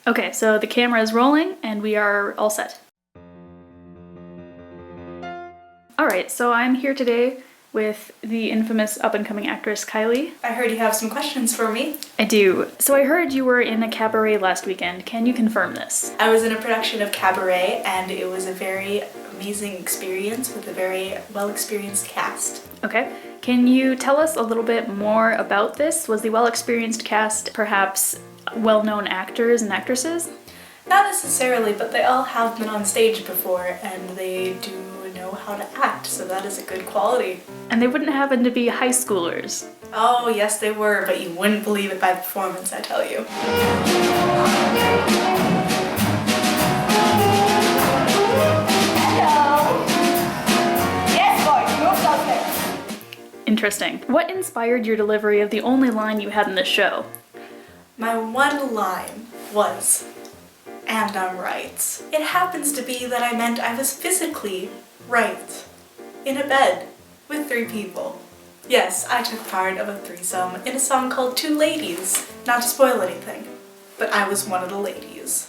Okay, so the camera is rolling and we are all set. Alright, so I'm here today with the infamous up-and-coming actress Kylie. I heard you have some questions for me. I do. So I heard you were in a cabaret last weekend. Can you confirm this? I was in a production of Cabaret and it was a very amazing experience with a very well-experienced cast. Okay. Can you tell us a little bit more about this? Was the well-experienced cast perhaps well-known actors and actresses? Not necessarily, but they all have been on stage before and they do know how to act, so that is a good quality. And they wouldn't happen to be high schoolers? Oh, yes they were, but you wouldn't believe it by performance, I tell you. Hello! Yes, boy, you're so there. Interesting. What inspired your delivery of the only line you had in the show? My one line was, "And I'm right." It happens to be that I meant I was physically right in a bed with 3 people. Yes, I took part of a threesome in a song called Two Ladies. Not to spoil anything, but I was one of the ladies.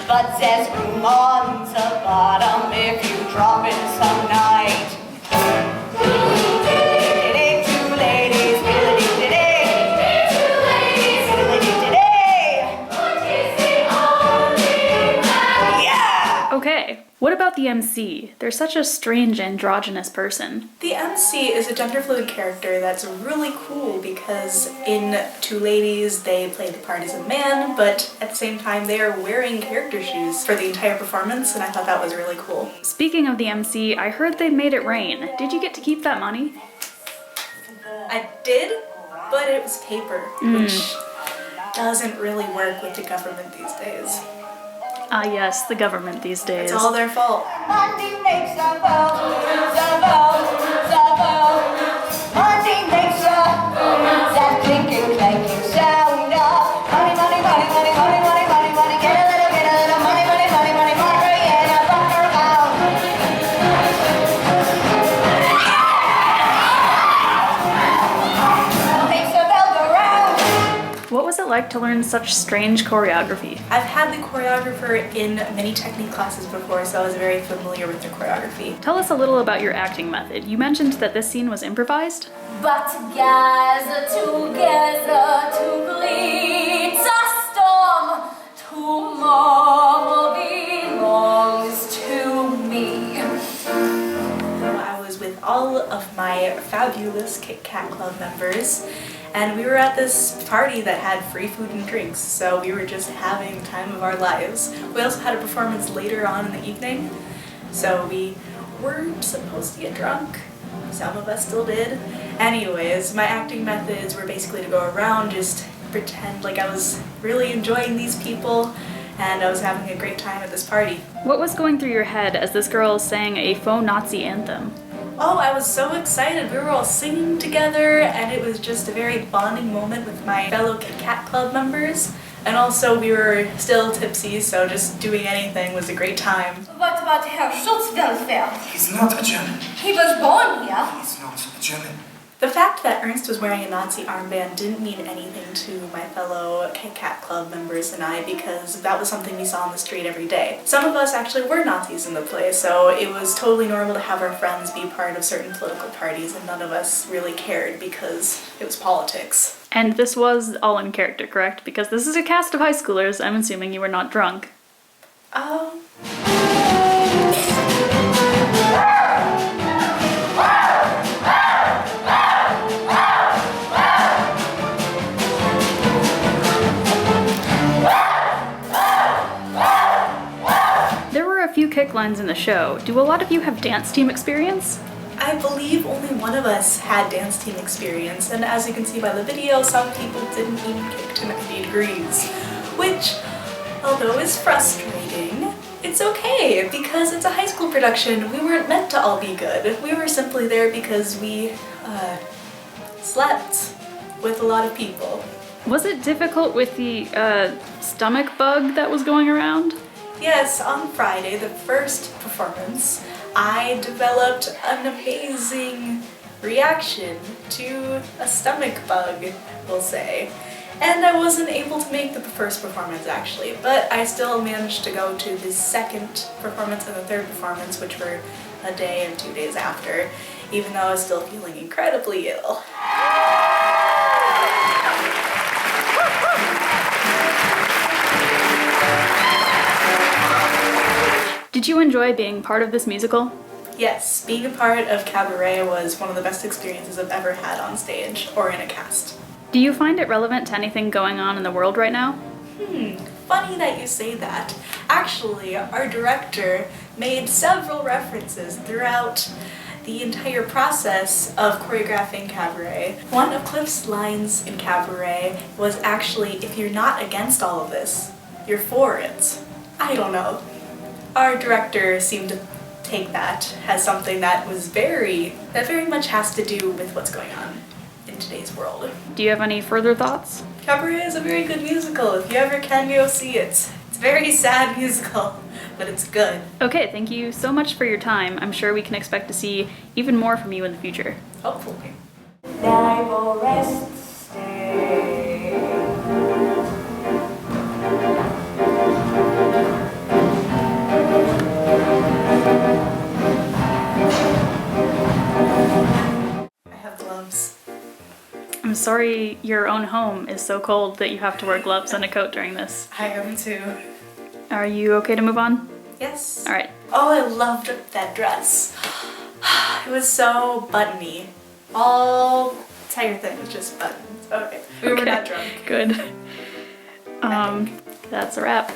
But there's room on the bottom if you drop in some night. Two ladies, yeah! Okay. What about the MC? They're such a strange androgynous person. The MC is a gender fluid character that's really cool because in Two Ladies they play the part as a man, but at the same time they are wearing character shoes for the entire performance, and I thought that was really cool. Speaking of the MC, I heard they made it rain. Did you get to keep that money? I did, but it was paper, which doesn't really work with the government these days. Ah yes, the government these days. It's all their fault. Money makes a bell, the bell, the bell. Money makes that clinking, clanking sound of money, money, money, money, money, money, money, money. Get a little money, money, money, money, money, and a butter pound. Makes the bell go round. What was it like to learn such strange choreography? I've had the choreographer in many technique classes before, so I was very familiar with the choreography. Tell us a little about your acting method. You mentioned that this scene was improvised? But together to greet a storm, tomorrow belongs to me. I was with all of my fabulous Kit Kat Club members, and we were at this party that had free food and drinks, so we were just having the time of our lives. We also had a performance later on in the evening, so we weren't supposed to get drunk. Some of us still did. Anyways, my acting methods were basically to go around, just pretend like I was really enjoying these people, and I was having a great time at this party. What was going through your head as this girl sang a faux Nazi anthem? Oh, I was so excited. We were all singing together and it was just a very bonding moment with my fellow Kit Kat Club members. And also we were still tipsy, so just doing anything was a great time. What about Herr Schutzdelfeld? He's not a German. He was born here. He's not a German. The fact that Ernst was wearing a Nazi armband didn't mean anything to my fellow Kit Kat Club members and I, because that was something we saw on the street every day. Some of us actually were Nazis in the play, so it was totally normal to have our friends be part of certain political parties, and none of us really cared because it was politics. And this was all in character, correct? Because this is a cast of high schoolers. I'm assuming you were not drunk. There were a few kick lines in the show. Do a lot of you have dance team experience? I believe only one of us had dance team experience, and as you can see by the video, some people didn't even kick to 90 degrees, which, although is frustrating, it's okay because it's a high school production. We weren't meant to all be good. We were simply there because we slept with a lot of people. Was it difficult with the stomach bug that was going around? Yes, on Friday, the first performance, I developed an amazing reaction to a stomach bug, we'll say. And I wasn't able to make the first performance actually, but I still managed to go to the second performance and the third performance, which were a day and 2 days after, even though I was still feeling incredibly ill. Did you enjoy being part of this musical? Yes, being a part of cabaret was one of the best experiences I've ever had on stage or in a cast. Do you find it relevant to anything going on in the world right now? Funny that you say that. Actually, our director made several references throughout the entire process of choreographing cabaret. One of Cliff's lines in cabaret was actually, if you're not against all of this, you're for it. I don't know. Our director seemed to take that as something that very much has to do with what's going on in today's world. Do you have any further thoughts? Cabaret is a very good musical. If you ever can, go see it. It's a very sad musical, but it's good. Okay, thank you so much for your time. I'm sure we can expect to see even more from you in the future. Hopefully. Then I will rest stay. I have gloves. I'm sorry your own home is so cold that you have to wear gloves and a coat during this. I am too. Are you okay to move on? Yes. All right. Oh, I loved that dress. It was so buttony. All entire thing was just buttons. Okay. We were not drunk. Good. That's a wrap.